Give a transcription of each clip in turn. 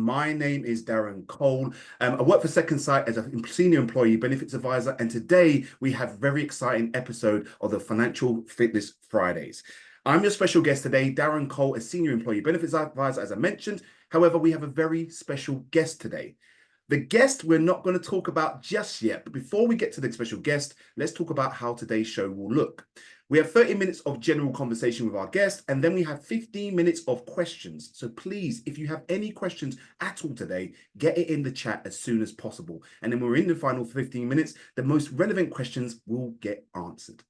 My name is Darren Cole. I work for Secondsight as a senior employee benefits advisor, and today we have a very exciting episode of the Financial Fitness Fridays. I'm your special guest today, Darren Cole, a senior employee benefits advisor, as I mentioned. However, we have a very special guest today. The guest we're not going to talk about just yet, but before we get to the special guest, let's talk about how today's show will look. We have 30 minutes of general conversation with our guest, and then we have 15 minutes of questions. So please, if you have any questions at all today, get it in the chat as soon as possible. And then we're in the final 15 minutes, the most relevant questions will get answered.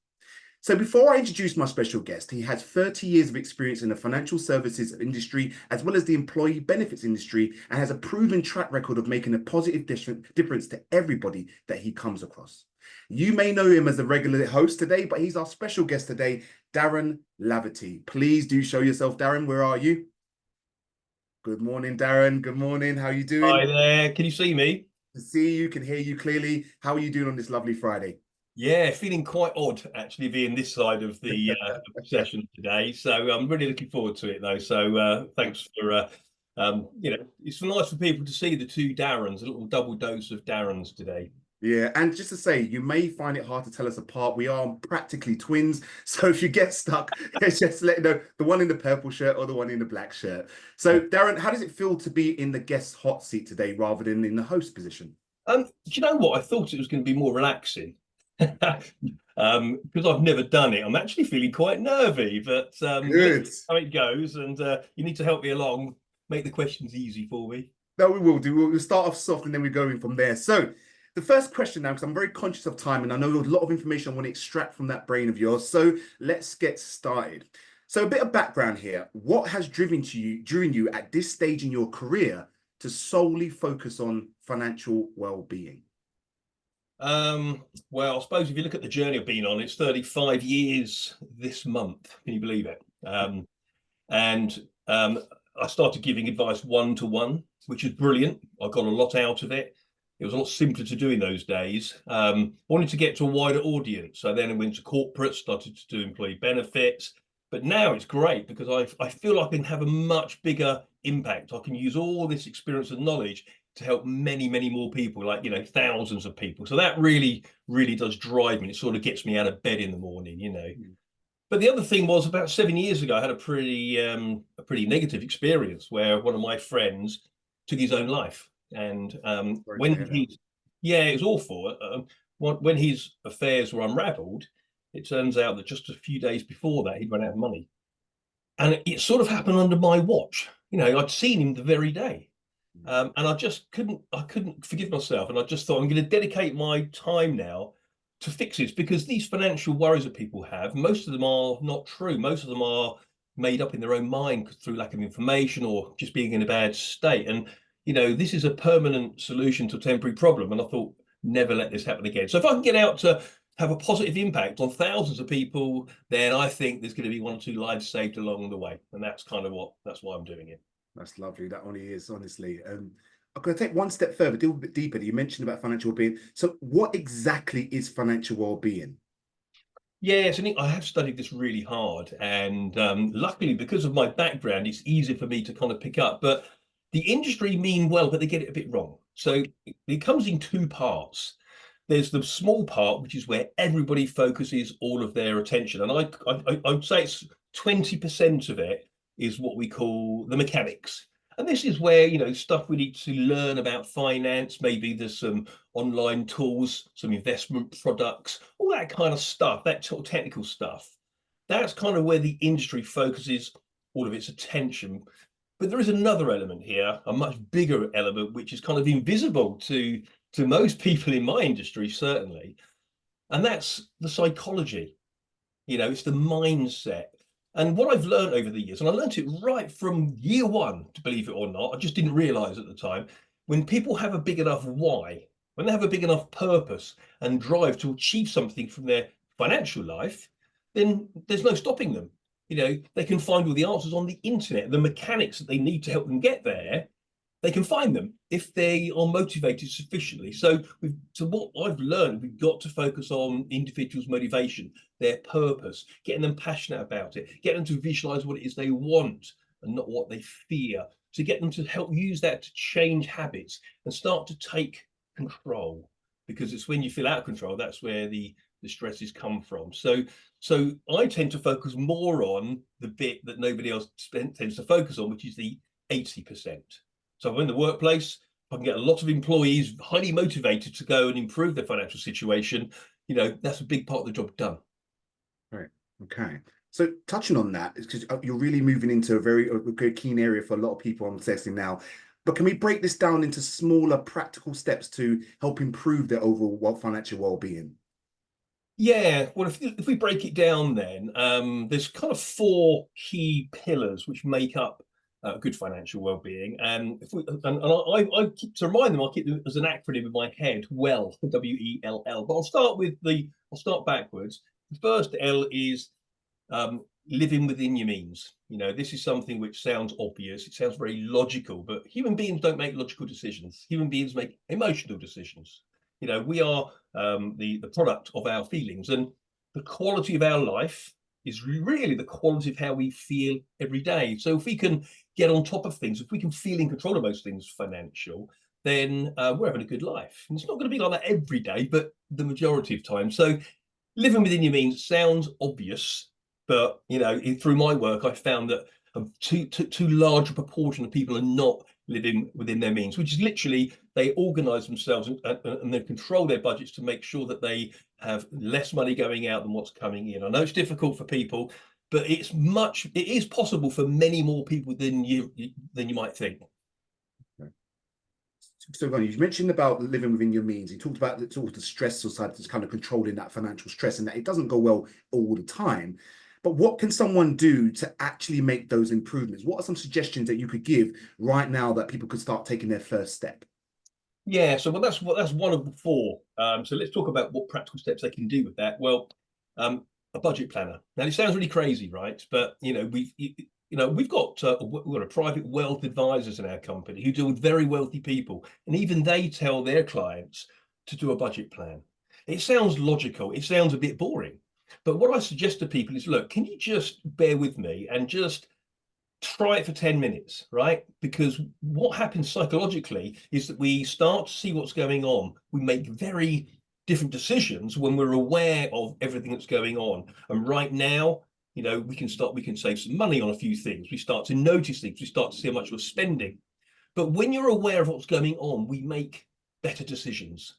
So before I introduce my special guest, he has 30 years of experience in the financial services industry, as well as the employee benefits industry, and has a proven track record of making a positive difference to everybody that he comes across. You may know him as the regular host today, but he's our special guest today, Darren Laverty. Please do show yourself, Darren. Where are you? Good morning, Darren. Good morning. How are you doing? Hi there. Can you see me? To see you, can hear you clearly. How are you doing on this lovely Friday? Yeah, feeling quite odd actually being this side of the session today. So I'm really looking forward to it though. So thanks for it's nice for people to see the two Darrens, a little double dose of Darrens today. Yeah, and just to say, you may find it hard to tell us apart. We are practically twins. So if you get stuck, just let you know the one in the purple shirt or the one in the black shirt. So Darren, how does it feel to be in the guest hot seat today rather than in the host position? Do you know what? I thought it was going to be more relaxing. Because I've never done it. I'm actually feeling quite nervy, but Good. How it goes, and you need to help me along, make the questions easy for me. No, we will do. We'll start off soft and then we're going from there. So the first question now, because I'm very conscious of time and I know there's a lot of information I want to extract from that brain of yours. So let's get started. So a bit of background here. What has driven you at this stage in your career to solely focus on financial well-being? Well, I suppose if you look at the journey I've been on, it's 35 years this month. Can you believe it? I started giving advice one-to-one, which is brilliant. I got a lot out of it. It was a lot simpler to do in those days. Wanted to get to a wider audience. So then I went to corporate, started to do employee benefits. But now it's great because I feel I can have a much bigger impact. I can use all this experience and knowledge to help many, many more people, like, thousands of people. So that really, really does drive me. It sort of gets me out of bed in the morning, But the other thing was about 7 years ago, I had a pretty negative experience where one of my friends took his own life. And it was awful. When his affairs were unraveled, it turns out that just a few days before that, he'd run out of money. And it sort of happened under my watch. I'd seen him the very day. And I couldn't forgive myself. And I just thought, I'm going to dedicate my time now to fix this, because these financial worries that people have, most of them are not true. Most of them are made up in their own mind through lack of information or just being in a bad state. And, this is a permanent solution to a temporary problem. And I thought, never let this happen again. So if I can get out to have a positive impact on thousands of people, then I think there's going to be 1 or 2 lives saved along the way. And that's why I'm doing it. That's lovely. That only is, honestly. I'm going to take one step further, a little bit deeper. You mentioned about financial well-being. So what exactly is financial well-being? Yes, I have studied this really hard. And luckily, because of my background, it's easier for me to kind of pick up. But the industry mean well, but they get it a bit wrong. So it comes in 2 parts. There's the small part, which is where everybody focuses all of their attention. And I would say it's 20% of it is what we call the mechanics. And this is where, stuff we need to learn about finance. Maybe there's some online tools, some investment products, all that kind of stuff, that sort of technical stuff. That's kind of where the industry focuses all of its attention. But there is another element here, a much bigger element, which is kind of invisible to most people in my industry, certainly. And that's the psychology. It's the mindset. And what I've learned over the years, and I learned it right from year 1, to believe it or not, I just didn't realize at the time, when people have a big enough why, when they have a big enough purpose and drive to achieve something from their financial life, then there's no stopping them. They can find all the answers on the internet, the mechanics that they need to help them get there. They can find them if they are motivated sufficiently. So what I've learned, we've got to focus on individuals' motivation, their purpose, getting them passionate about it, getting them to visualize what it is they want and not what they fear. to get them to help use that to change habits and start to take control, because it's when you feel out of control, that's where the stresses come from. So I tend to focus more on the bit that nobody else tends to focus on, which is the 80%. So I'm in the workplace, I can get a lot of employees highly motivated to go and improve their financial situation, that's a big part of the job done. Right. Okay. So touching on that, because you're really moving into a very keen area for a lot of people I'm assessing now. But can we break this down into smaller practical steps to help improve their overall financial well-being? Yeah, well, if we break it down, then there's kind of 4 key pillars which make up good financial well-being. And I keep to remind them, I'll keep them as an acronym in my head: WELL, WELL. But I'll start backwards. The first L is living within your means. This is something which sounds obvious. It sounds very logical, but human beings don't make logical decisions. Human beings make emotional decisions. We are the product of our feelings, and the quality of our life is really the quality of how we feel every day. So if we can get on top of things, if we can feel in control of those things financial, then we're having a good life. And it's not going to be like that every day, but the majority of time. So living within your means sounds obvious, but through my work, I found that too large a proportion of people are not living within their means, which is literally they organize themselves and they control their budgets to make sure that they have less money going out than what's coming in. I know it's difficult for people, but it is possible for many more people than you might think. So you mentioned about living within your means. You talked about the stressful side, that's kind of controlling that financial stress, and that it doesn't go well all the time. But what can someone do to actually make those improvements? What are some suggestions that you could give right now that people could start taking their first step? Yeah, so that's one of the 4. So let's talk about what practical steps they can do with that. Well, a budget planner. Now, it sounds really crazy, right? But we've got a private wealth advisors in our company who deal with very wealthy people, and even they tell their clients to do a budget plan. It sounds logical. It sounds a bit boring. But what I suggest to people is, look, can you just bear with me and just try it for 10 minutes, right? Because what happens psychologically is that we start to see what's going on. We make very different decisions when we're aware of everything that's going on. And right now, we can save some money on a few things. We start to notice things. We start to see how much we're spending. But when you're aware of what's going on, we make better decisions.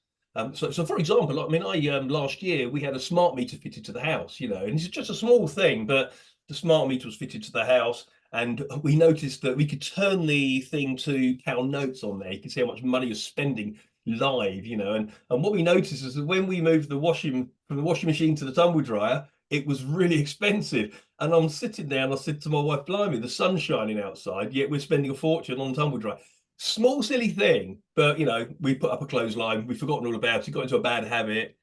So for example, last year we had a smart meter fitted to the house, and it's just a small thing, but the smart meter was fitted to the house, and we noticed that we could turn the thing to Cal Notes on there. You can see how much money you're spending live, and what we noticed is that when we moved from the washing machine to the tumble dryer, it was really expensive. And I'm sitting there and I said to my wife, blimey, the sun's shining outside, yet we're spending a fortune on tumble dryer. Small, silly thing, but we put up a clothesline, we've forgotten all about it, got into a bad habit.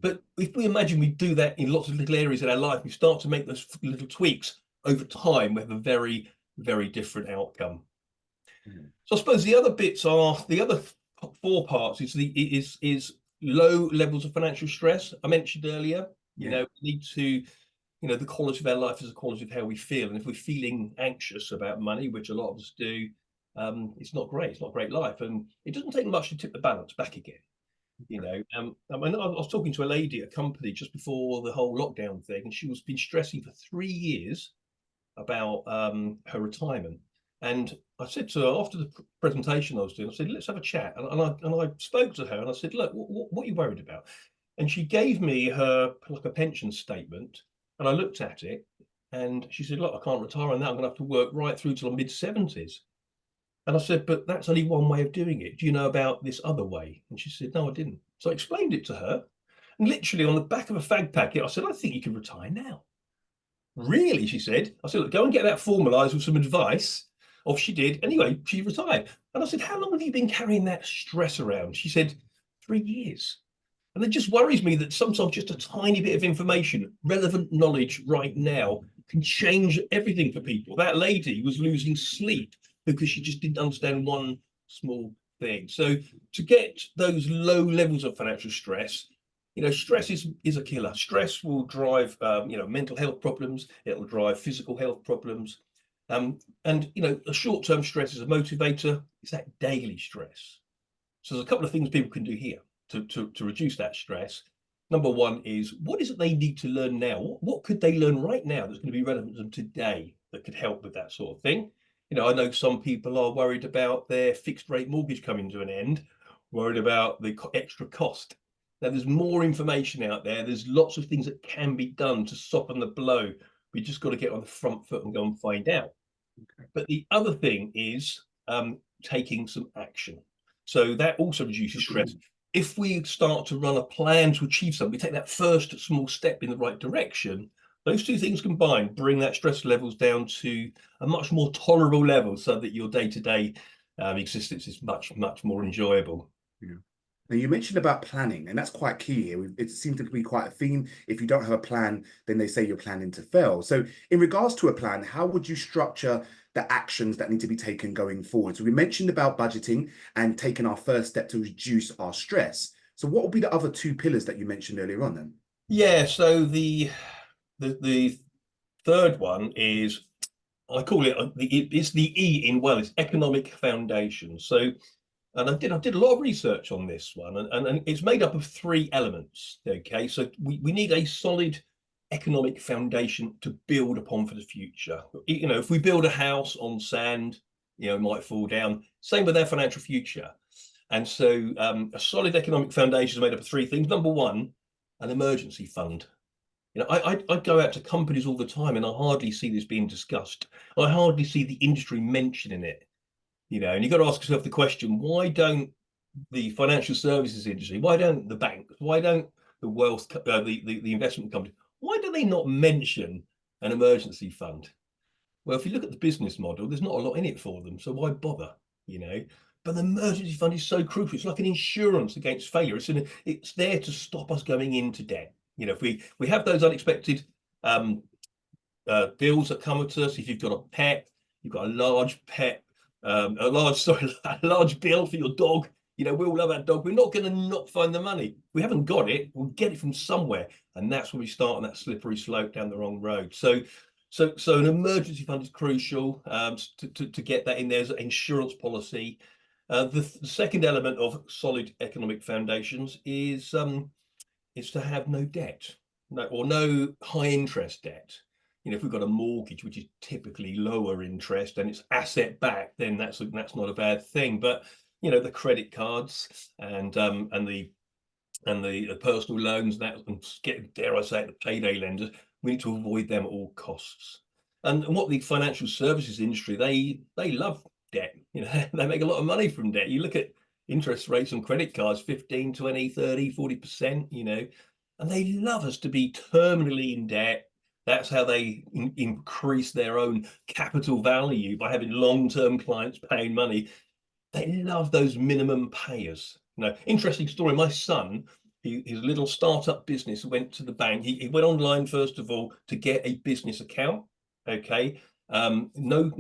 But if we imagine we do that in lots of little areas in our life, we start to make those little tweaks over time, we have a very, very different outcome. So I suppose the other 4 parts is low levels of financial stress. I mentioned earlier, we need to, the quality of our life is the quality of how we feel. And if we're feeling anxious about money, which a lot of us do, it's not great. It's not a great life. And it doesn't take much to tip the balance back again. I was talking to a lady at a company just before the whole lockdown thing, and she was been stressing for 3 years about her retirement. And I said to her after the presentation I was doing, I said, let's have a chat. And I spoke to her and I said, look, what are you worried about? And she gave me her like a pension statement, and I looked at it, and she said, look, I can't retire on that. I'm going to have to work right through till the mid-70s. And I said, but that's only one way of doing it. Do you know about this other way? And she said, no, I didn't. So I explained it to her. And literally on the back of a fag packet, I said, I think you can retire now. Really? She said. I said, look, go and get that formalised with some advice. Off she did. Anyway, she retired. And I said, how long have you been carrying that stress around? She said, 3 years. And it just worries me that sometimes just a tiny bit of information, relevant knowledge right now, can change everything for people. That lady was losing sleep because she just didn't understand one small thing. So to get those low levels of financial stress, stress is a killer. Stress will drive, mental health problems. It will drive physical health problems. And a short-term stress is a motivator. It's that daily stress. So there's a couple of things people can do here to reduce that stress. Number one is, what is it they need to learn now? What could they learn right now that's going to be relevant to them today that could help with that sort of thing? I know some people are worried about their fixed rate mortgage coming to an end, worried about the extra cost. Now, there's more information out there. There's lots of things that can be done to soften the blow. We just got to get on the front foot and go and find out. Okay. But the other thing is taking some action. So that also reduces stress. If we start to run a plan to achieve something, we take that first small step in the right direction, those two things combined bring that stress levels down to a much more tolerable level so that your day-to-day existence is much, much more enjoyable. Yeah. Now, you mentioned about planning, and that's quite key here. It seems to be quite a theme. If you don't have a plan, then they say you're planning to fail. So in regards to a plan, how would you structure the actions that need to be taken going forward? So we mentioned about budgeting and taking our first step to reduce our stress. So what would be the other two pillars that you mentioned earlier on then? Yeah, so the third one is, I call it it's the E in well, it's economic foundation. So, and I did a lot of research on this one, and it's made up of three elements. Okay, so we need a solid economic foundation to build upon for the future. If we build a house on sand, it might fall down. Same with our financial future. And so a solid economic foundation is made up of three things. Number one, an emergency fund. I go out to companies all the time and I hardly see this being discussed. I hardly see the industry mentioning it. And you've got to ask yourself the question, why don't the financial services industry, why don't the banks, why don't the wealth, the investment companies, why do they not mention an emergency fund? Well, if you look at the business model, there's not a lot in it for them. So why bother? But the emergency fund is so crucial. It's like an insurance against failure. It's there to stop us going into debt. If we have those unexpected bills that come at us, if you've got a pet, you've got a large pet, a large bill for your dog. We all love our dog. We're not going to not find the money. We haven't got it. We'll get it from somewhere, and that's when we start on that slippery slope down the wrong road. So an emergency fund is crucial to get that in there as an insurance policy. The second element of solid economic foundations is to have no debt, no high interest debt. If we've got a mortgage, which is typically lower interest and it's asset backed, then that's not a bad thing. But the credit cards and the personal loans, dare I say it, the payday lenders, we need to avoid them at all costs. And what the financial services industry, they love debt. They make a lot of money from debt. You look at interest rates on credit cards, 15, 20, 30, 40%, and they love us to be terminally in debt. That's how they increase their own capital value, by having long-term clients paying money. They love those minimum payers. Interesting story. My son, his little startup business, went to the bank. He went online first of all to get a business account. Okay, no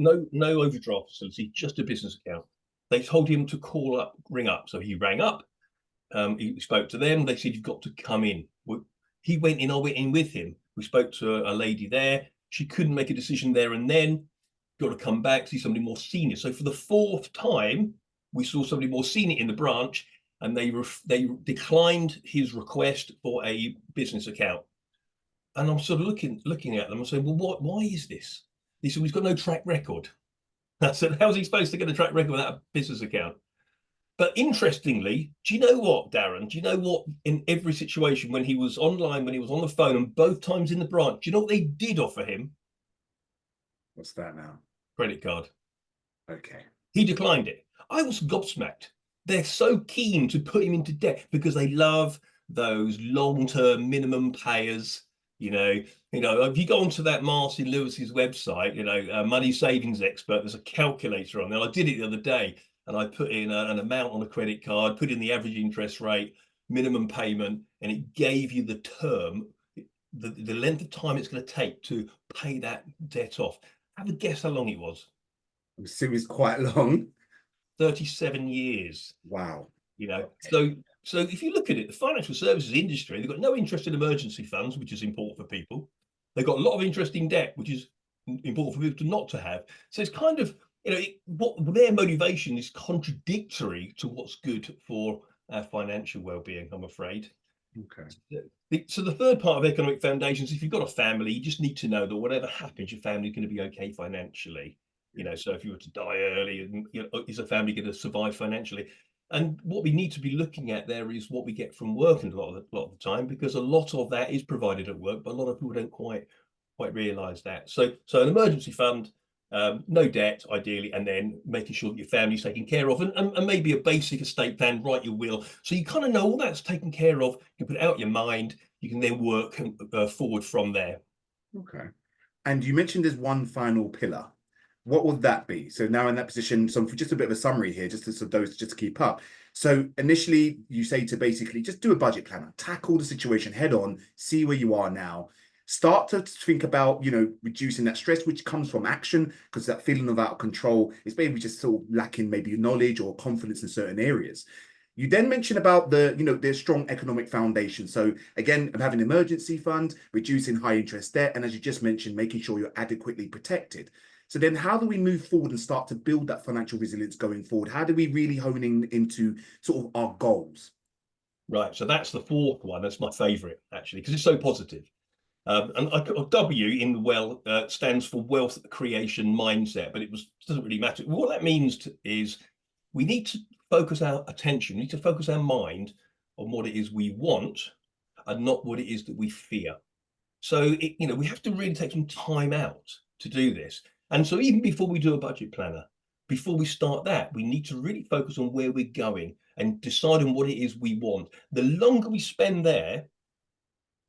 overdraft facility, just a business account. They told him to ring up. So he rang up. He spoke to them. They said, "You've got to come in." He went in. I went in with him. We spoke to a lady there. She couldn't make a decision there and then. Got to come back, see somebody more senior. So for the fourth time, we saw somebody more senior in the branch, and they declined his request for a business account. And I'm sort of looking at them and saying, "Well, why is this?" He said, "He's got no track record." I said, "How's he supposed to get a track record without a business account?" But interestingly, do you know what, Darren? Do you know what, in every situation, when he was online, when he was on the phone, and both times in the branch, do you know what they did offer him? What's that now? Credit card. Okay. He declined it. I was gobsmacked. They're so keen to put him into debt because they love those long-term minimum payers. If you go onto that Martin Lewis's website, money savings expert, there's a calculator on there. I did it the other day, and I put in an amount on a credit card, put in the average interest rate, minimum payment, and it gave you the term, the length of time it's going to take to pay that debt off. Have a guess how long it was. I'm assuming it's quite long. 37 years. Wow. Okay. So if you look at it, the financial services industry, they've got no interest in emergency funds, which is important for people. They've got a lot of interest in debt, which is important for people to not to have. So it's kind of, what their motivation is contradictory to what's good for our financial well-being, I'm afraid. Okay. So the third part of economic foundations, if you've got a family, you just need to know that whatever happens, your family's going to be okay financially. So if you were to die early, is a family going to survive financially? And what we need to be looking at there is what we get from work, and a lot of the time, because a lot of that is provided at work, but a lot of people don't quite realize that. So an emergency fund, no debt ideally, and then making sure that your family's taken care of, and maybe a basic estate plan, write your will, so you kind of know all that's taken care of. You can put it out your mind, you can then work forward from there. Okay. And you mentioned there's one final pillar. What would that be? So now in that position, so for just a bit of a summary here, just to keep up. So initially you say to basically just do a budget planner, tackle the situation head on, see where you are now, start to think about, reducing that stress, which comes from action, because that feeling of out of control is maybe just sort of lacking maybe knowledge or confidence in certain areas. You then mention about the strong economic foundation. So again, having an emergency fund, reducing high interest debt, and as you just mentioned, making sure you're adequately protected. So then how do we move forward and start to build that financial resilience going forward? How do we really hone into sort of our goals? Right. So that's the fourth one. That's my favorite, actually, because it's so positive. And W in the stands for wealth creation mindset, but doesn't really matter. What that means is we need to focus our attention, we need to focus our mind on what it is we want and not what it is that we fear. So we have to really take some time out to do this. And so even before we do a budget planner, before we start that, we need to really focus on where we're going and decide on what it is we want. The longer we spend there,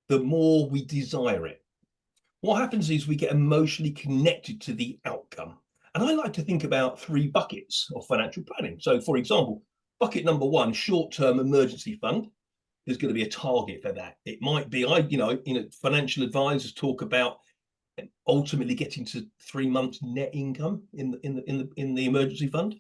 the more we desire it. What happens is we get emotionally connected to the outcome. And I like to think about 3 buckets of financial planning. So, for example, bucket number 1, short-term emergency fund. There's going to be a target for that. It might be, financial advisors talk about ultimately getting to 3 months net income in the emergency fund.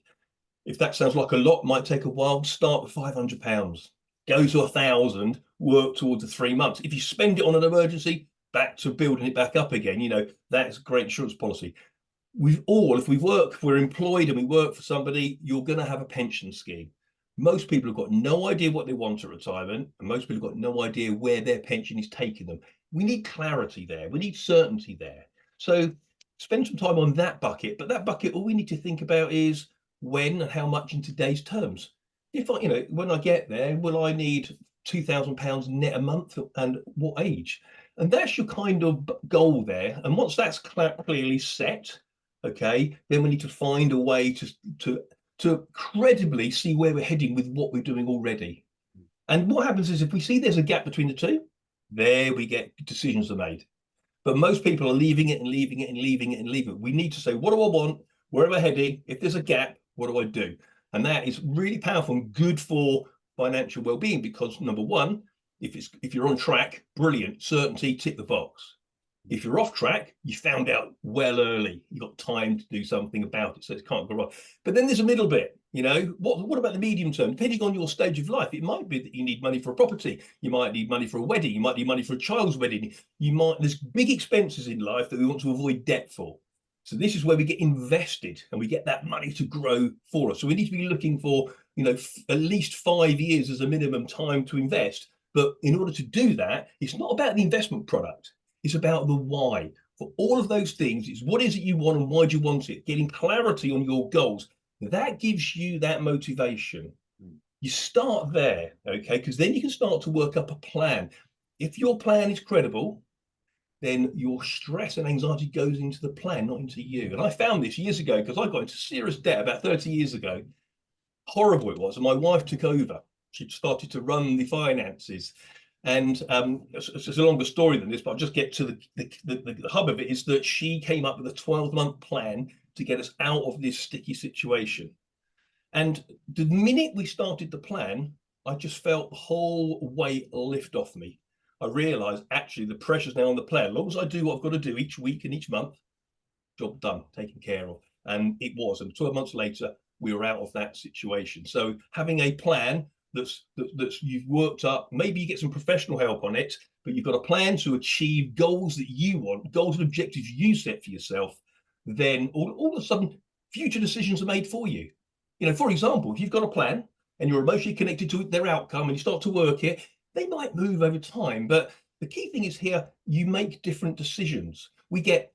If that sounds like a lot, it might take a while. Start with £500, go to 1,000, work towards the 3 months. If you spend it on an emergency, back to building it back up again, that's a great insurance policy. If we're employed and we work for somebody, you're going to have a pension scheme. Most people have got no idea what they want at retirement, and most people have got no idea where their pension is taking them. We need clarity there. We need certainty there. So spend some time on that bucket. But that bucket, all we need to think about is when and how much in today's terms. If when I get there, will I need £2,000 net a month, and what age? And that's your kind of goal there. And once that's clearly set, okay, then we need to find a way to credibly see where we're heading with what we're doing already. And what happens is if we see there's a gap between the two, there we get decisions are made. But most people are leaving it and leaving it and leaving it and leaving it. We need to say, what do I want? Where am I heading? If there's a gap, what do I do? And that is really powerful and good for financial well-being, because number one, if you're on track, brilliant, certainty, tick the box. If you're off track, you found out well early. You've got time to do something about it, so it can't go wrong. But then there's a middle bit. What about the medium term? Depending on your stage of life, it might be that you need money for a property. You might need money for a wedding. You might need money for a child's wedding. There's big expenses in life that we want to avoid debt for. So this is where we get invested and we get that money to grow for us. So we need to be looking for, at least 5 years as a minimum time to invest. But in order to do that, it's not about the investment product. It's about the why. For all of those things, it's what is it you want and why do you want it? Getting clarity on your goals. That gives you that motivation. You start there, okay? Because then you can start to work up a plan. If your plan is credible, then your stress and anxiety goes into the plan, not into you. And I found this years ago because I got into serious debt about 30 years ago. Horrible it was. And my wife took over. She started to run the finances. And it's a longer story than this, but I'll just get to the hub of it, is that she came up with a 12-month plan to get us out of this sticky situation. And the minute we started the plan, I just felt the whole weight lift off me. I realized actually the pressure's now on the plan. As long as I do what I've got to do each week and each month, job done, taken care of. And it was. And 12 months later, we were out of that situation. So having a plan that's you've worked up, maybe you get some professional help on it, but you've got a plan to achieve goals that you want, goals and objectives you set for yourself, then all of a sudden future decisions are made for you. You know, for example, if you've got a plan and you're emotionally connected to their outcome and you start to work it, they might move over time. But the key thing is here, you make different decisions. We get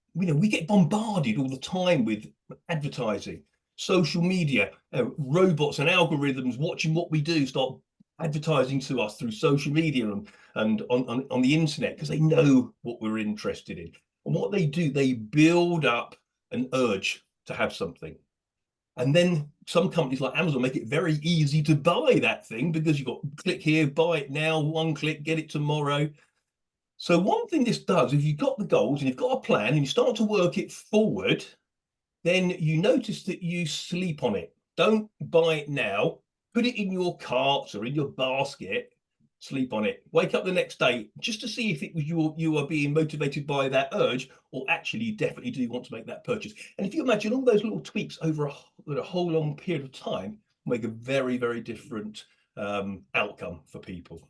bombarded all the time with advertising, social media, robots and algorithms watching what we do, start advertising to us through social media and on the internet, because they know what we're interested in. And what they do, they build up an urge to have something. And then some companies like Amazon make it very easy to buy that thing, because you've got click here, buy it now, one click, get it tomorrow. So one thing this does, if you've got the goals and you've got a plan and you start to work it forward, then you notice that you sleep on it. Don't buy it now, put it in your cart or in your basket, sleep on it. Wake up the next day just to see if it was you are being motivated by that urge, or actually you definitely do want to make that purchase. And if you imagine all those little tweaks over a whole long period of time, make a very, very different outcome for people.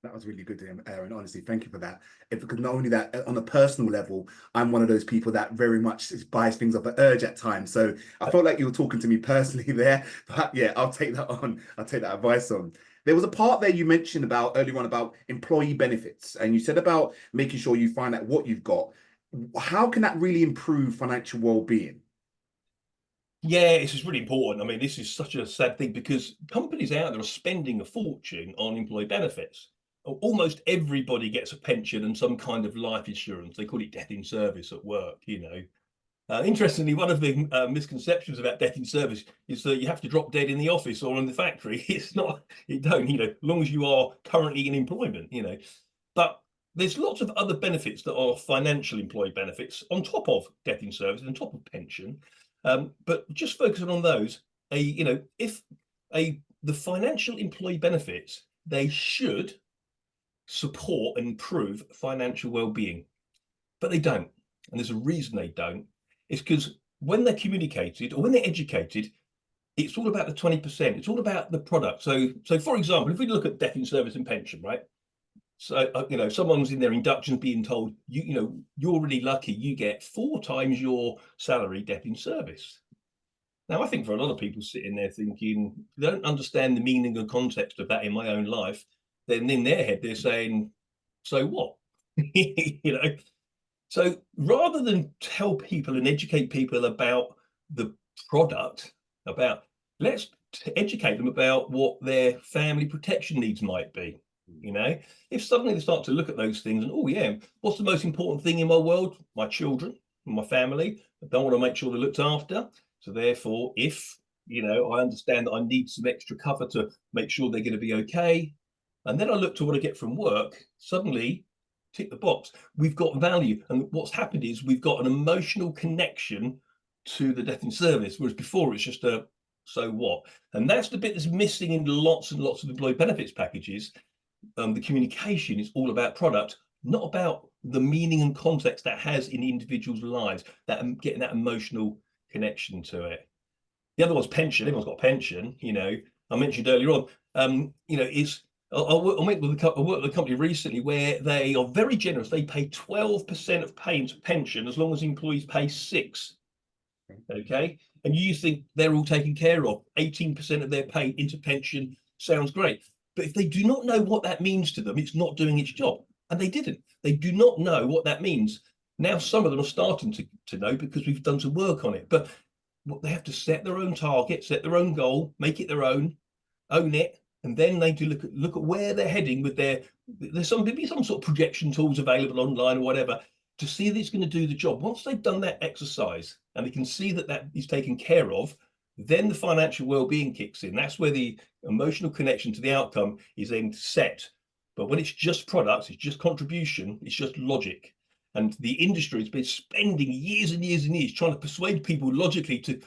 That was really good, Aaron. Honestly, thank you for that. Because not only that, on a personal level, I'm one of those people that very much buys things off an urge at times. So I felt like you were talking to me personally there. But yeah, I'll take that on. I'll take that advice on. There was a part there you mentioned about earlier on about employee benefits, and you said about making sure you find out what you've got. How can that really improve financial well-being? Yeah, it's just really important. I mean, this is such a sad thing, because companies out there are spending a fortune on employee benefits. Almost everybody gets a pension and some kind of life insurance. They call it death in service at work, you know. Interestingly, one of the misconceptions about death in service is that you have to drop dead in the office or in the factory. It's not, you don't, you know, as long as you are currently in employment, you know. But there's lots of other benefits that are financial employee benefits on top of death in service and on top of pension. But just focusing on those, if the financial employee benefits, they should support and improve financial well-being, but they don't. And there's a reason they don't. It's because when they're communicated or when they're educated, it's all about the 20%. It's all about the product. So for example, if we look at death in service and pension, right? So someone's in their induction being told, you're really lucky, you get 4 times your salary death in service. Now, I think for a lot of people sitting there thinking, they don't understand the meaning and context of that in my own life, then in their head, they're saying, so what? So rather than tell people and educate people about the product, let's educate them about what their family protection needs might be. If suddenly they start to look at those things and, oh yeah, what's the most important thing in my world? My children, my family. I don't want to make sure they're looked after. So therefore, if I understand that I need some extra cover to make sure they're going to be okay, and then I look to what I get from work, suddenly tick the box. We've got value. And what's happened is we've got an emotional connection to the death in service, whereas before it's just a so what? And that's the bit that's missing in lots and lots of employee benefits packages. The communication is all about product, not about the meaning and context that has in individuals' lives, that getting that emotional connection to it. The other one's pension. Everyone's got a pension. I mentioned earlier on. I worked with a company recently where they are very generous. They pay 12% of pay into pension as long as employees pay 6%. Okay, and you think they're all taken care of. 18% of their pay into pension sounds great, but if they do not know what that means to them, it's not doing its job. And they didn't. They do not know what that means. Now some of them are starting to know, because we've done some work on it. But they have to set their own target, set their own goal, make it their own, own it, and then they do look at where they're heading with there's maybe some sort of projection tools available online or whatever to see that it's going to do the job. Once they've done that exercise and they can see that is taken care of, then the financial well-being kicks in. That's where the emotional connection to the outcome is then set. But when it's just products, it's just contribution, it's just logic. And the industry has been spending years and years and years trying to persuade people logically to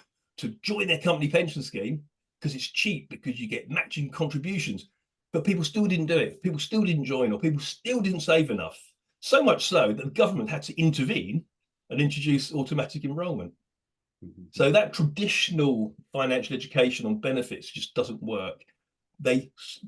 join their company pension scheme, because it's cheap, because you get matching contributions. But people still didn't do it. People still didn't join, or people still didn't save enough. So much so that the government had to intervene and introduce automatic enrolment. So that traditional financial education on benefits just doesn't work.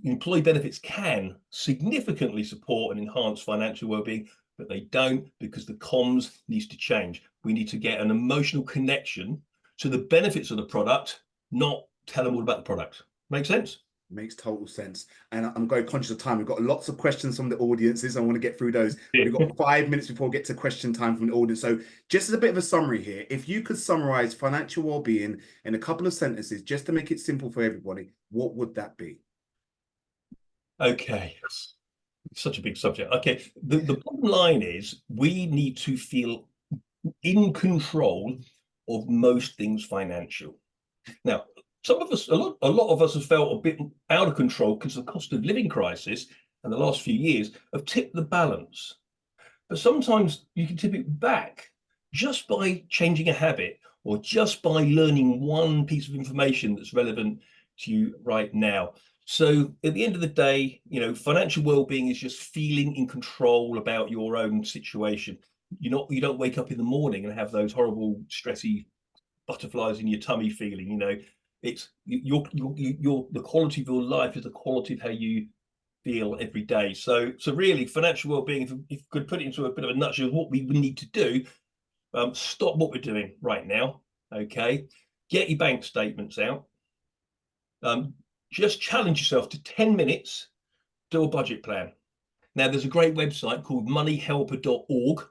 employee benefits can significantly support and enhance financial well-being, but they don't, because the comms needs to change. We need to get an emotional connection to the benefits of the product, not tell them all about the product. Make sense? Makes total sense. And I'm very conscious of time. We've got lots of questions from the audiences. I want to get through those. We've got 5 minutes before we get to question time from the audience. So just as a bit of a summary here, if you could summarize financial well-being in a couple of sentences, just to make it simple for everybody, what would that be? Okay. Such a big subject. Okay. The bottom line is we need to feel in control of most things financial. Now, some of us, a lot of us have felt a bit out of control because the cost of living crisis and the last few years have tipped the balance. But sometimes you can tip it back just by changing a habit or just by learning one piece of information that's relevant to you right now. So at the end of the day, financial well-being is just feeling in control about your own situation. You don't wake up in the morning and have those horrible, stressy butterflies in your tummy feeling. It's the quality of your life is the quality of how you feel every day. So really, financial well-being, if you could put it into a bit of a nutshell, what we need to do, stop what we're doing right now. Okay, get your bank statements out. Just challenge yourself to 10 minutes, do a budget plan. Now, there's a great website called moneyhelper.org.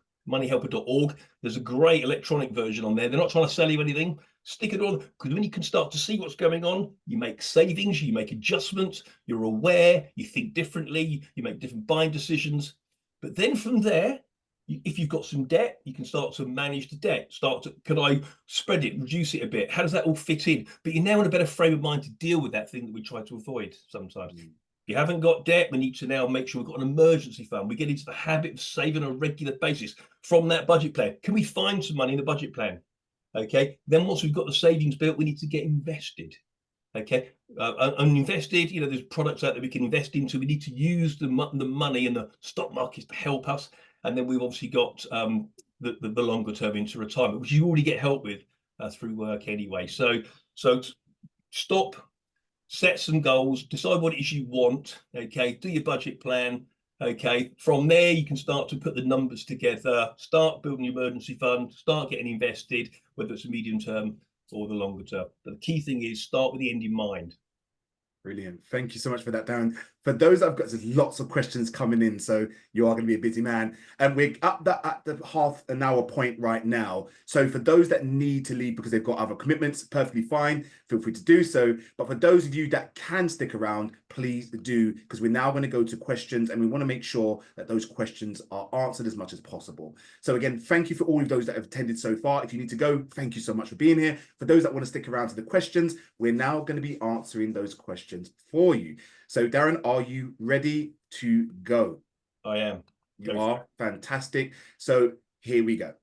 There's a great electronic version on there. They're not trying to sell you anything. Stick it on, because when you can start to see what's going on, you make savings, you make adjustments, you're aware, you think differently, you make different buying decisions. But then from there, if you've got some debt, you can start to manage the debt. Can I spread it, reduce it a bit? How does that all fit in? But you're now in a better frame of mind to deal with that thing that we try to avoid sometimes. If you haven't got debt, we need to now make sure we've got an emergency fund. We get into the habit of saving on a regular basis from that budget plan. Can we find some money in the budget plan? Okay. Then once we've got the savings built, we need to get invested. Okay. Uninvested, there's products out there we can invest into. We need to use the money in the stock markets to help us. And then we've obviously got the longer term into retirement, which you already get help with through work anyway. So stop, set some goals, decide what it is you want. Okay, do your budget plan. Okay, from there you can start to put the numbers together, start building your emergency fund, start getting invested, whether it's a medium term or the longer term. But the key thing is start with the end in mind. Brilliant. Thank you so much for that, Darren. For those I've got, there's lots of questions coming in, so you are going to be a busy man. And we're at the half an hour point right now. So for those that need to leave because they've got other commitments, perfectly fine. Feel free to do so. But for those of you that can stick around, please do, because we're now going to go to questions and we want to make sure that those questions are answered as much as possible. So again, thank you for all of those that have attended so far. If you need to go, thank you so much for being here. For those that want to stick around to the questions, we're now going to be answering those questions for you. So Darren, are you ready to go? I am. You are fantastic. So here we go.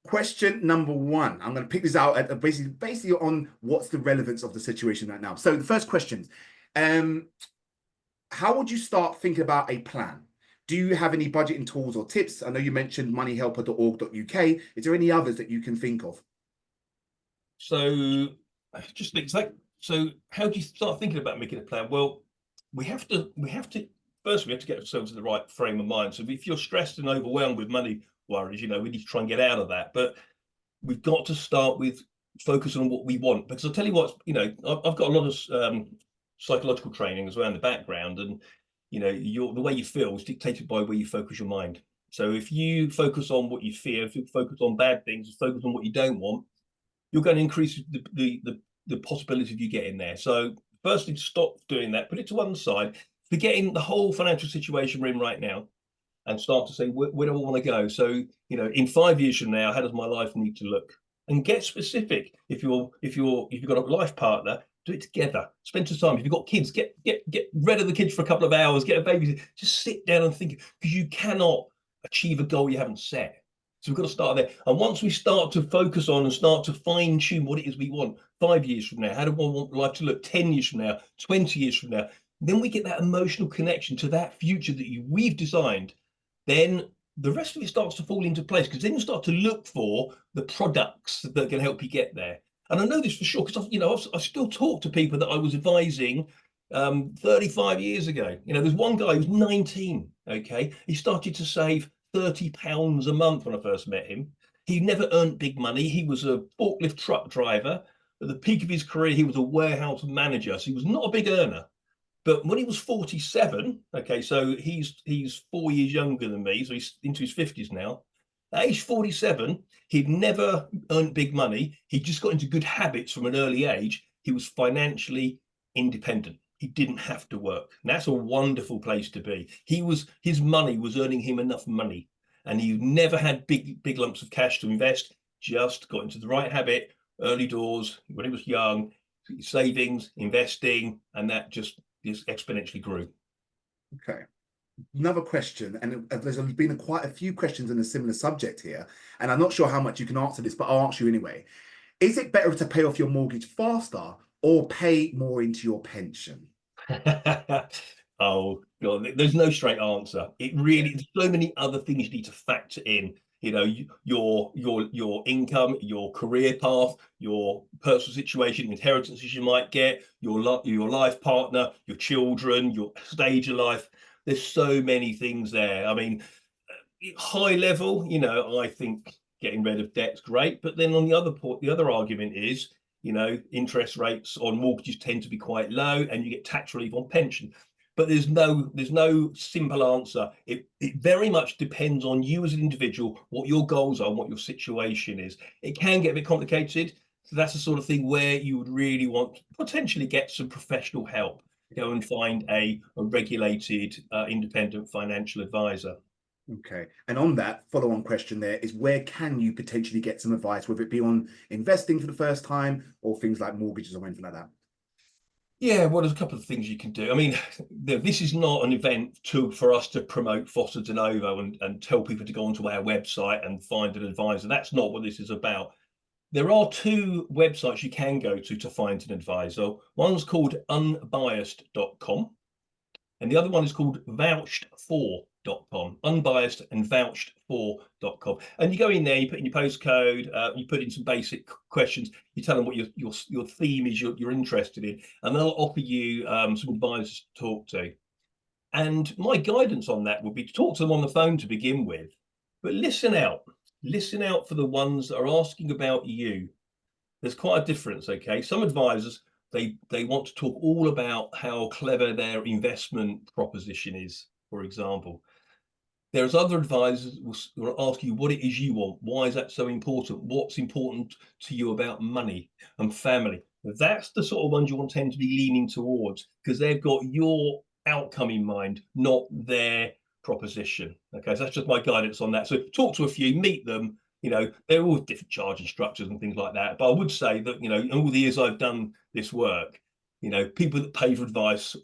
Question number one. I'm going to pick this out at basically on what's the relevance of the situation right now. So the first question, how would you start thinking about a plan? Do you have any budgeting tools or tips? I know you mentioned moneyhelper.org.uk. Is there any others that you can think of? So just think like, so how do you start thinking about making a plan? Well, we have to first we have to get ourselves in the right frame of mind. So if you're stressed and overwhelmed with money worries, we need to try and get out of that. But we've got to start with focus on what we want, because I'll tell you what, I've got a lot of psychological training as well in the background, and the way you feel is dictated by where you focus your mind. So if you focus on what you fear, if you focus on bad things, focus on what you don't want, you're going to increase the possibility of you getting there. So firstly, stop doing that, put it to one side, forgetting the whole financial situation we're in right now, and start to say, where do I want to go? So, in 5 years from now, how does my life need to look? And get specific. If you've got a life partner, do it together. Spend some time. If you've got kids, get rid of the kids for a couple of hours, get a baby. Just sit down and think, because you cannot achieve a goal you haven't set. So we've got to start there. And once we start to focus on and start to fine tune what it is we want 5 years from now, how do I want life to look 10 years from now, 20 years from now, then we get that emotional connection to that future that we've designed. Then the rest of it starts to fall into place, because then you start to look for the products that can help you get there. And I know this for sure, because I still talk to people that I was advising 35 years ago. There's one guy who's 19. Okay, he started to save £30 a month when I first met him. He never earned big money. He was a forklift truck driver. At the peak of his career, he was a warehouse manager, so he was not a big earner. But when he was 47, okay, so he's 4 years younger than me, so he's into his 50s now. At age 47, he'd never earned big money. He just got into good habits from an early age. He was financially independent. He didn't have to work. And that's a wonderful place to be. His money was earning him enough money, and he never had big lumps of cash to invest. Just got into the right habit, early doors when he was young, savings, investing, and that just exponentially grew. Okay. Another question, and there's been quite a few questions in a similar subject here, and I'm not sure how much you can answer this, but I'll ask you anyway. Is it better to pay off your mortgage faster or pay more into your pension? Oh God, there's no straight answer. There's so many other things you need to factor in. Your income, your career path, your personal situation, inheritances you might get, your life partner, your children, your stage of life. There's so many things there. I mean, high level, I think getting rid of debt's great, but then on the other argument is, interest rates on mortgages tend to be quite low, and you get tax relief on pension. But there's no simple answer. It very much depends on you as an individual, what your goals are, and what your situation is. It can get a bit complicated. So that's the sort of thing where you would really want to potentially get some professional help. Go and find a regulated, independent financial advisor. Okay. And on that follow-on question there is, where can you potentially get some advice, whether it be on investing for the first time or things like mortgages or anything like that? Yeah, well, there's a couple of things you can do. I mean, this is not an event for us to promote Foster de Novo and tell people to go onto our website and find an advisor. That's not what this is about. There are two websites you can go to find an advisor. One's called unbiased.com, and the other one is called vouched4.com, unbiased and vouched4.com. And you go in there, you put in your postcode, you put in some basic questions, you tell them what your theme is you're interested in, and they'll offer you some advisors to talk to. And my guidance on that would be to talk to them on the phone to begin with, but listen out for the ones that are asking about you. There's quite a difference, okay? Some advisors, they want to talk all about how clever their investment proposition is, for example. There's other advisors who will ask you what it is you want. Why is that so important? What's important to you about money and family? That's the sort of ones you want to tend to be leaning towards, because they've got your outcome in mind, not their proposition. Okay, so that's just my guidance on that. So talk to a few, meet them. They're all different charging structures and things like that. But I would say that, in all the years I've done this work, people that pay for advice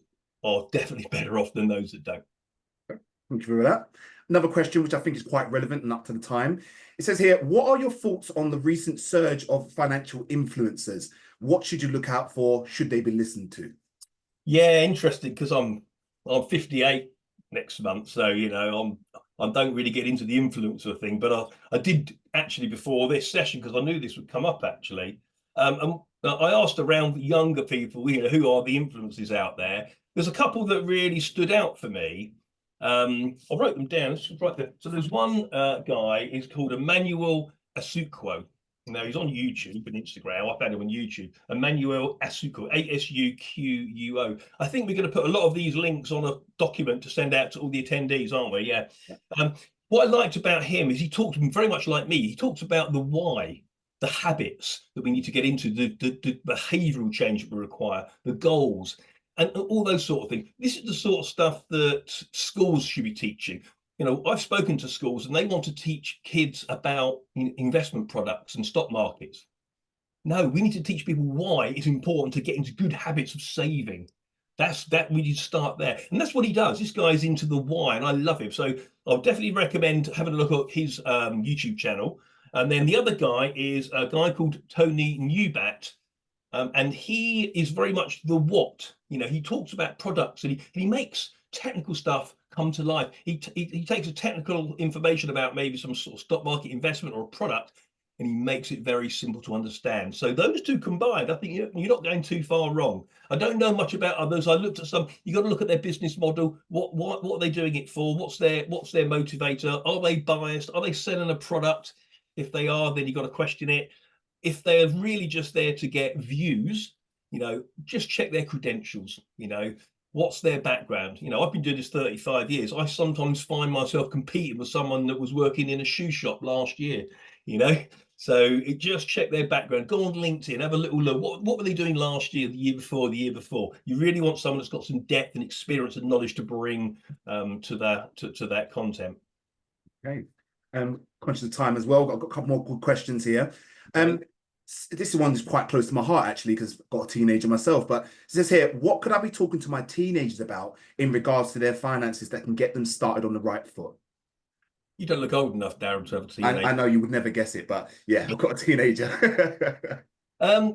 are definitely better off than those that don't. Thank you for that. Another question, which I think is quite relevant and up to the time. It says here, what are your thoughts on the recent surge of financial influencers? What should you look out for? Should they be listened to? Yeah, interesting, because I'm 58 next month, so I don't really get into the influencer thing, but I did actually before this session, because I knew this would come up actually. And I asked around younger people, who are the influencers out there. There's a couple that really stood out for me. I wrote them down. Right there. So there's one guy. He's called Emmanuel Asuquo. Now he's on YouTube and Instagram. I found him on YouTube. Emmanuel Asuquo, Asuquo. I think we're going to put a lot of these links on a document to send out to all the attendees, aren't we? Yeah. What I liked about him is he talked very much like me. He talks about the why, the habits that we need to get into, the behavioural change that we require, the goals, and all those sort of things. This is the sort of stuff that schools should be teaching. I've spoken to schools and they want to teach kids about investment products and stock markets. No, we need to teach people why it's important to get into good habits of saving. We need to start there. And that's what he does. This guy's into the why, and I love him. So I'll definitely recommend having a look at his YouTube channel. And then the other guy is a guy called Tony Newbat. And he is very much the what. He talks about products, and he makes technical stuff come to life. He takes a technical information about maybe some sort of stock market investment or a product, and he makes it very simple to understand. So those two combined, I think you're not going too far wrong. I don't know much about others. I looked at some. You got to look at their business model. What are they doing it for? What's their motivator? Are they biased? Are they selling a product? If they are, then you got to question it. If they're really just there to get views, just check their credentials. What's their background? I've been doing this 35 years. I sometimes find myself competing with someone that was working in a shoe shop last year. So just check their background. Go on LinkedIn, have a little look. What were they doing last year, the year before, the year before? You really want someone that's got some depth and experience and knowledge to bring to that content. Okay. Conscious of time as well. I've got a couple more good questions here. This one is quite close to my heart, actually, because I've got a teenager myself. But it says here, what could I be talking to my teenagers about in regards to their finances that can get them started on the right foot? You don't look old enough, Darren, to have a teenager. I know you would never guess it, but yeah, I've got a teenager. I've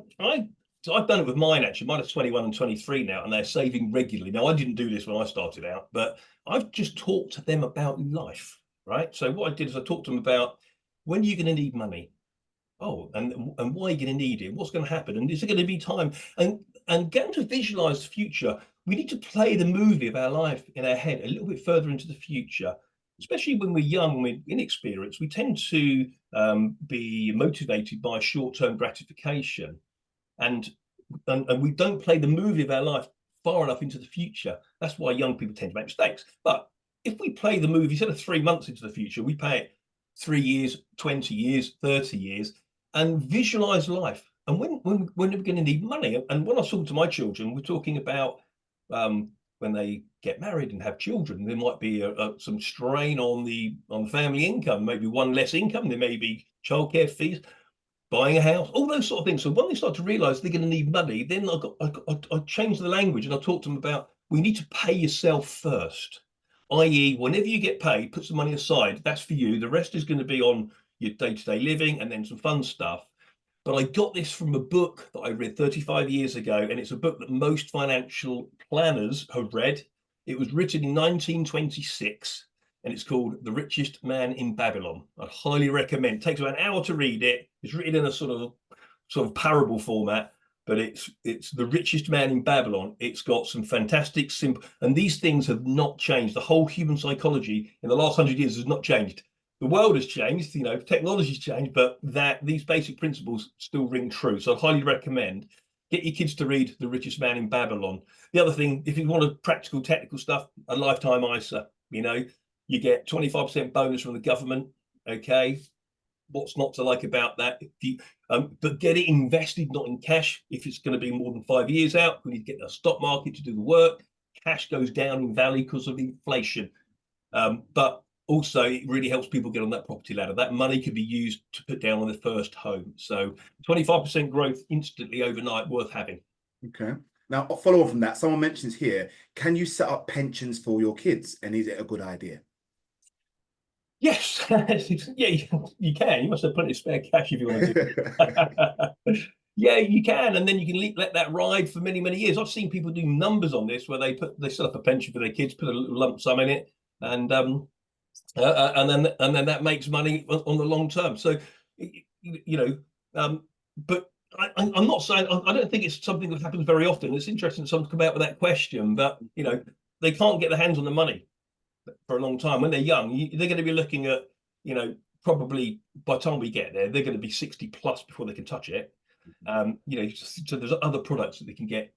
done it with mine, actually. Mine is 21 and 23 now, and they're saving regularly. Now, I didn't do this when I started out, but I've just talked to them about life, right? So what I did is I talked to them about, when are you going to need money? Oh, and why are you going to need it? What's going to happen? And is it going to be time? And getting to visualize the future, we need to play the movie of our life in our head a little bit further into the future. Especially when we're young, we're inexperienced, we tend to be motivated by short-term gratification, and we don't play the movie of our life far enough into the future. That's why young people tend to make mistakes. But if we play the movie instead of 3 months into the future, we play it 3 years, 20 years, 30 years, and visualize life. And when are we going to need money? And when I talk to my children, we're talking about when they get married and have children, there might be some strain on the family income, maybe one less income, there may be childcare fees, buying a house, all those sort of things. So when they start to realize they're going to need money, then I change the language and I talk to them about, we need to pay yourself first, i.e. whenever you get paid, put some money aside, that's for you. The rest is going to be on your day-to-day living and then some fun stuff. But I got this from a book that I read 35 years ago, and it's a book that most financial planners have read. It was written in 1926, and it's called The Richest Man in Babylon. I highly recommend. It takes about an hour to read it. It's written in a sort of parable format, but it's The Richest Man in Babylon. It's got some fantastic simple, and these things have not changed. The whole human psychology in the last 100 years has not changed. The world has changed, technology's changed, but these basic principles still ring true. So I highly recommend get your kids to read The Richest Man in Babylon. The other thing, if you want a practical, technical stuff, a lifetime ISA, you get 25% bonus from the government. Okay. What's not to like about that? But get it invested, not in cash. If it's going to be more than 5 years out, we need to get the stock market to do the work. Cash goes down in value because of inflation. But also, it really helps people get on that property ladder. That money could be used to put down on their first home. So 25% growth instantly overnight, worth having. Okay. Now, I'll follow on from that. Someone mentions here, can you set up pensions for your kids? And is it a good idea? Yes. Yeah, you can. You must have plenty of spare cash if you want to do it. Yeah, you can. And then you can let that ride for many, many years. I've seen people do numbers on this where they set up a pension for their kids, put a little lump sum in it, and then that makes money on the long term. So, but I'm not saying, I don't think it's something that happens very often. It's interesting someone come out with that question, but they can't get their hands on the money for a long time. When they're young, they're going to be looking at, probably by the time we get there, they're going to be 60 plus before they can touch it. So there's other products that they can get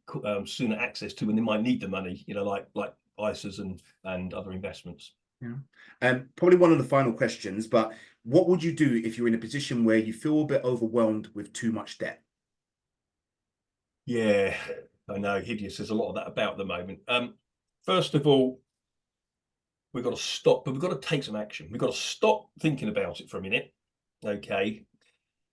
sooner access to when they might need the money, like ISAs and other investments. Yeah. Probably one of the final questions, but what would you do if you're in a position where you feel a bit overwhelmed with too much debt? Yeah, I know, hideous. There's a lot of that about at the moment. First of all, we've got to stop, but we've got to take some action. We've got to stop thinking about it for a minute, okay?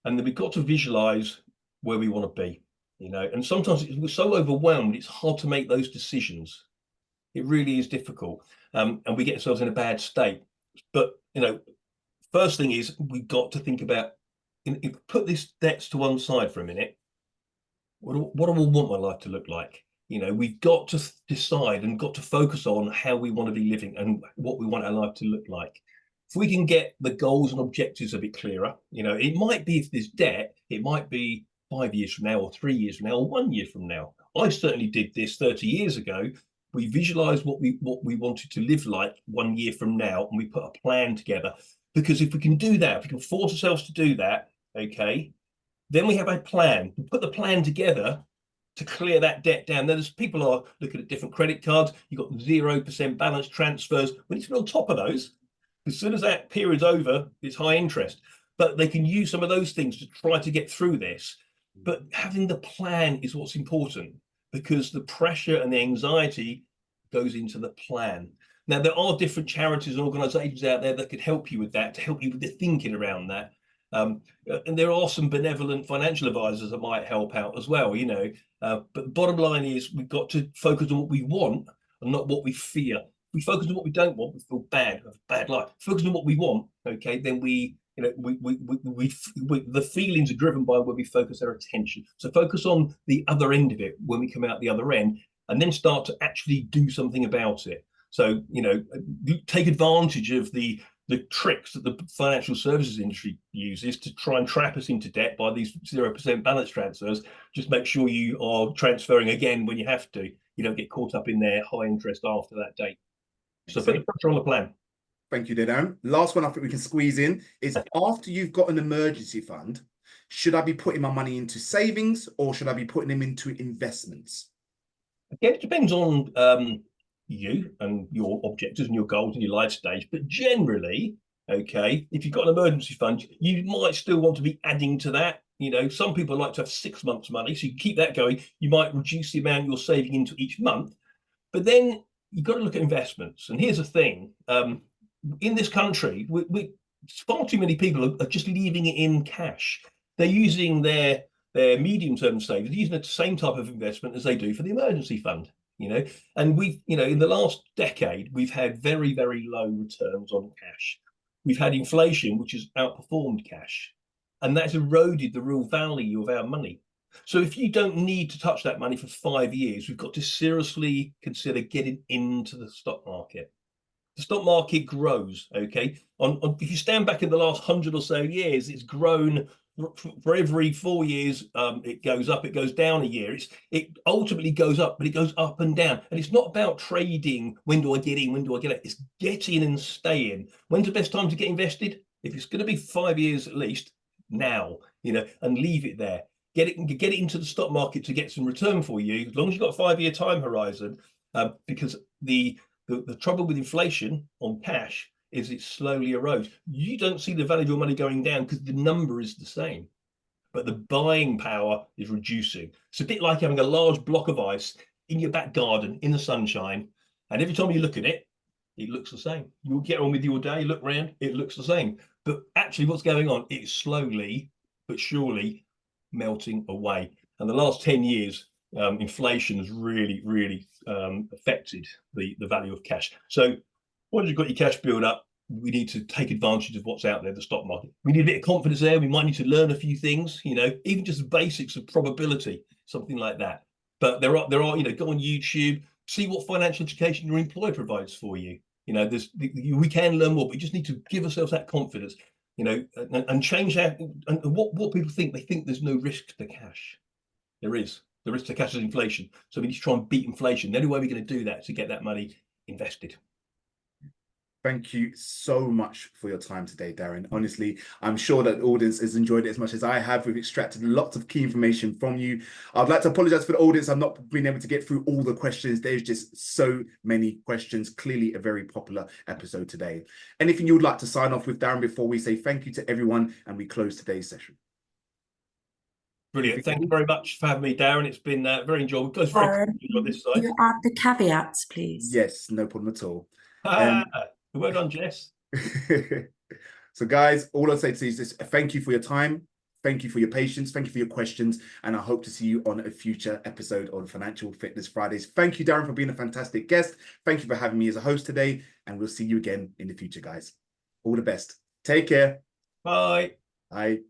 And then we've got to visualize where we want to be, and sometimes we're so overwhelmed, it's hard to make those decisions. It really is difficult. And we get ourselves in a bad state. But, first thing is we've got to think about, put this debts to one side for a minute. What do I want my life to look like? We've got to decide and got to focus on how we want to be living and what we want our life to look like. if we can get the goals and objectives a bit clearer, it might be, if there's debt, it might be 5 years from now, or 3 years from now, or 1 year from now. I certainly did this 30 years ago. We visualized what we wanted to live like 1 year from now, and we put a plan together. Because if we can do that, if we can force ourselves to do that, okay, then we have a plan. We put the plan together to clear that debt down. Now, there's people are looking at different credit cards. You've got 0% balance transfers. We need to be on top of those. As soon as that period's over, it's high interest. But they can use some of those things to try to get through this. But having the plan is what's important, because the pressure and the anxiety goes into the plan. Now, there are different charities and organizations out there that could help you with that, to help you with the thinking around that. And there are some benevolent financial advisors that might help out as well, but the bottom line is, we've got to focus on what we want and not what we fear. If we focus on what we don't want, we feel bad, have a bad life. Focus on what we want, okay, then the feelings are driven by where we focus our attention. So focus on the other end of it when we come out the other end, and then start to actually do something about it. So, take advantage of the tricks that the financial services industry uses to try and trap us into debt by these 0% balance transfers. Just make sure you are transferring again when you have to. You don't get caught up in their high interest after that date. So put the pressure on the plan. Thank you, Darren. Last one I think we can squeeze in is, after you've got an emergency fund, should I be putting my money into savings, or should I be putting them into investments? Again, it depends on you and your objectives and your goals and your life stage. But generally, okay, if you've got an emergency fund, you might still want to be adding to that. Some people like to have 6 months' money, so you keep that going. You might reduce the amount you're saving into each month. But then you've got to look at investments. And here's the thing. In this country, far too many people are just leaving it in cash. They're using their medium-term savings. They're using the same type of investment as they do for the emergency fund. And we've, in the last decade, we've had very, very low returns on cash. We've had inflation, which has outperformed cash, and that's eroded the real value of our money. So if you don't need to touch that money for 5 years, we've got to seriously consider getting into the stock market. The stock market grows, okay? If you stand back in the last 100 or so years, it's grown for every 4 years. It goes up, it goes down a year. It ultimately goes up, but it goes up and down. And it's not about trading. When do I get in? When do I get out? It's get in and stay in. When's the best time to get invested? If it's going to be 5 years at least, now, and leave it there. Get it into the stock market to get some return for you, as long as you've got a 5-year time horizon, because the trouble with inflation on cash is it slowly erodes. You don't see the value of your money going down because the number is the same, but the buying power is reducing. It's a bit like having a large block of ice in your back garden in the sunshine, and every time you look at it, it looks the same. You'll get on with your day, look around, it looks the same. But actually what's going on, it's slowly but surely melting away. And the last 10 years, inflation has really, really affected the value of cash. So once you've got your cash build up, we need to take advantage of what's out there, the stock market. We need a bit of confidence there. We might need to learn a few things, even just the basics of probability, something like that. But there are, go on YouTube, see what financial education your employer provides for you. We can learn more, but we just need to give ourselves that confidence, and change that. And what people think, they think there's no risk to cash. There is. The risk to cash is inflation. So we need to try and beat inflation. The only way we're going to do that is to get that money invested. Thank you so much for your time today, Darren. Honestly, I'm sure that the audience has enjoyed it as much as I have. We've extracted lots of key information from you. I'd like to apologize for the audience. I've not been able to get through all the questions. There's just so many questions. Clearly a very popular episode today. Anything you would like to sign off with, Darren, before we say thank you to everyone and we close today's session? Brilliant. Thank you very much for having me, Darren. It's been very enjoyable. It goes very quickly on this side. You add the caveats, please. Yes, no problem at all. Well done, Jess. So guys, all I'll say to you is this: thank you for your time. Thank you for your patience. Thank you for your questions. And I hope to see you on a future episode on Financial Fitness Fridays. Thank you, Darren, for being a fantastic guest. Thank you for having me as a host today. And we'll see you again in the future, guys. All the best. Take care. Bye. Bye.